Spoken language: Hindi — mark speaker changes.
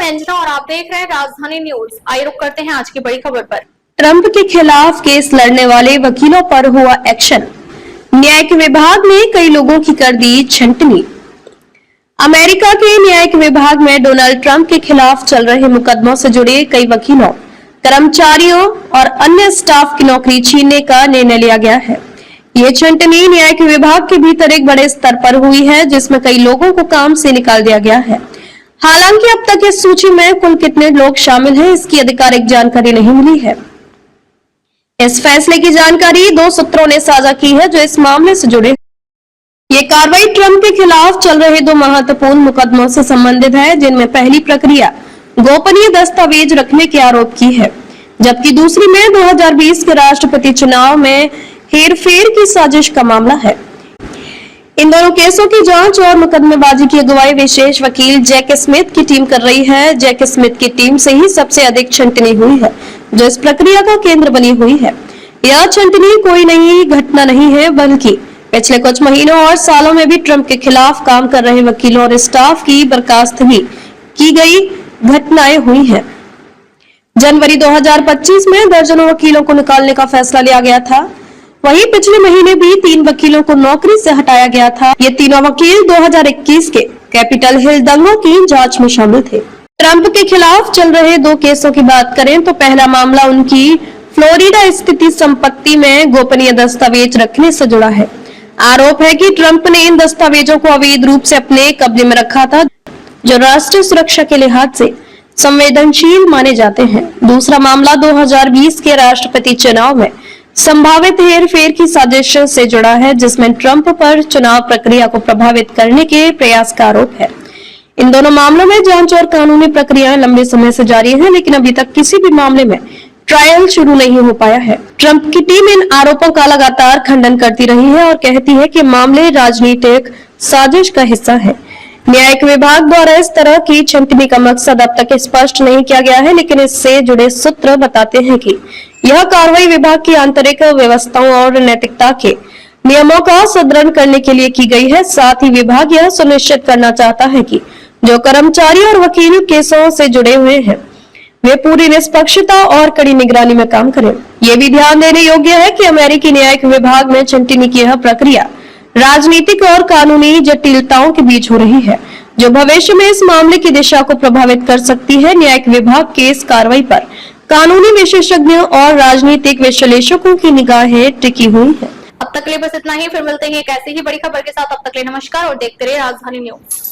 Speaker 1: मैं अंजना और आप देख रहे हैं राजधानी न्यूज। आइए रुक करते हैं आज की बड़ी खबर पर।
Speaker 2: ट्रंप के खिलाफ केस लड़ने वाले वकीलों पर हुआ एक्शन। न्यायिक विभाग ने कई लोगों की कर दी छंटनी। अमेरिका के न्यायिक विभाग में डोनाल्ड ट्रंप के खिलाफ चल रहे मुकदमों से जुड़े कई वकीलों, कर्मचारियों और अन्य स्टाफ की नौकरी छीनने का निर्णय लिया गया है। ये छंटनी न्यायिक विभाग के भीतर एक बड़े स्तर पर हुई है, जिसमें कई लोगों को काम से निकाल दिया गया है। हालांकि अब तक इस सूची में कुल कितने लोग शामिल हैं, इसकी आधिकारिक जानकारी नहीं मिली है। इस फैसले की जानकारी 2 सूत्रों ने साझा की है जो इस मामले से जुड़े। ये कार्रवाई ट्रंप के खिलाफ चल रहे 2 महत्वपूर्ण मुकदमों से संबंधित है, जिनमें पहली प्रक्रिया गोपनीय दस्तावेज रखने के आरोप की है, जबकि दूसरी में 2020 के राष्ट्रपति चुनाव में हेरफेर की साजिश का मामला है। इन दोनों केसों की जांच और मुकदमेबाजी की अगुवाई विशेष वकील जैक स्मिथ की टीम कर रही है। जैक स्मिथ की टीम से ही सबसे अधिक छंटनी हुई है, जो इस प्रक्रिया का केंद्र बनी हुई है। यह छंटनी कोई नई घटना नहीं है, बल्कि पिछले कुछ महीनों और सालों में भी ट्रंप के खिलाफ काम कर रहे वकीलों और स्टाफ की बर्खास्तगी की गई घटनाएं हुई हैं। जनवरी 2025 में दर्जनों वकीलों को निकालने का फैसला लिया गया था। वहीं पिछले महीने भी 3 वकीलों को नौकरी से हटाया गया था। ये तीनों वकील 2021 के कैपिटल हिल दंगों की जांच में शामिल थे। ट्रंप के खिलाफ चल रहे 2 केसों की बात करें तो पहला मामला उनकी फ्लोरिडा स्थित संपत्ति में गोपनीय दस्तावेज रखने से जुड़ा है। आरोप है कि ट्रंप ने इन दस्तावेजों को अवैध रूप से अपने कब्जे में रखा था, जो राष्ट्रीय सुरक्षा के लिहाज से संवेदनशील माने जाते हैं। दूसरा मामला 2020 के राष्ट्रपति चुनाव में संभावित हेरफेर की साजिश से जुड़ा है, जिसमें ट्रंप पर चुनाव प्रक्रिया को प्रभावित करने के प्रयास का आरोप है। इन दोनों मामलों में जांच और कानूनी प्रक्रियाएं लंबे समय से जारी है, लेकिन अभी तक किसी भी मामले में ट्रायल शुरू नहीं हो पाया है। ट्रंप की टीम इन आरोपों का लगातार खंडन करती रही है और कहती है कि मामले राजनीतिक साजिश का हिस्सा है। न्यायिक विभाग द्वारा इस तरह की छंटनी का मकसद अब तक स्पष्ट नहीं किया गया है, लेकिन इससे जुड़े सूत्र बताते हैं कि यह कार्रवाई विभाग की आंतरिक व्यवस्थाओं और नैतिकता के नियमों का सुदृढ़ करने के लिए की गई है। साथ ही विभाग यह सुनिश्चित करना चाहता है कि जो कर्मचारी और वकील केसों से जुड़े हुए हैं, वे पूरी निष्पक्षता और कड़ी निगरानी में काम करें। ये भी ध्यान देने योग्य है कि अमेरिकी न्यायिक विभाग में छंटनी की यह प्रक्रिया राजनीतिक और कानूनी जटिलताओं के बीच हो रही है, जो भविष्य में इस मामले की दिशा को प्रभावित कर सकती है। न्यायिक विभाग के इस कार्रवाई पर कानूनी विशेषज्ञों और राजनीतिक विश्लेषकों की निगाहें टिकी हुई है।
Speaker 1: अब तक के लिए बस इतना ही, फिर मिलते हैं एक ऐसी ही बड़ी खबर के साथ। अब तक के लिए नमस्कार और देखते रहिए राजधानी न्यूज।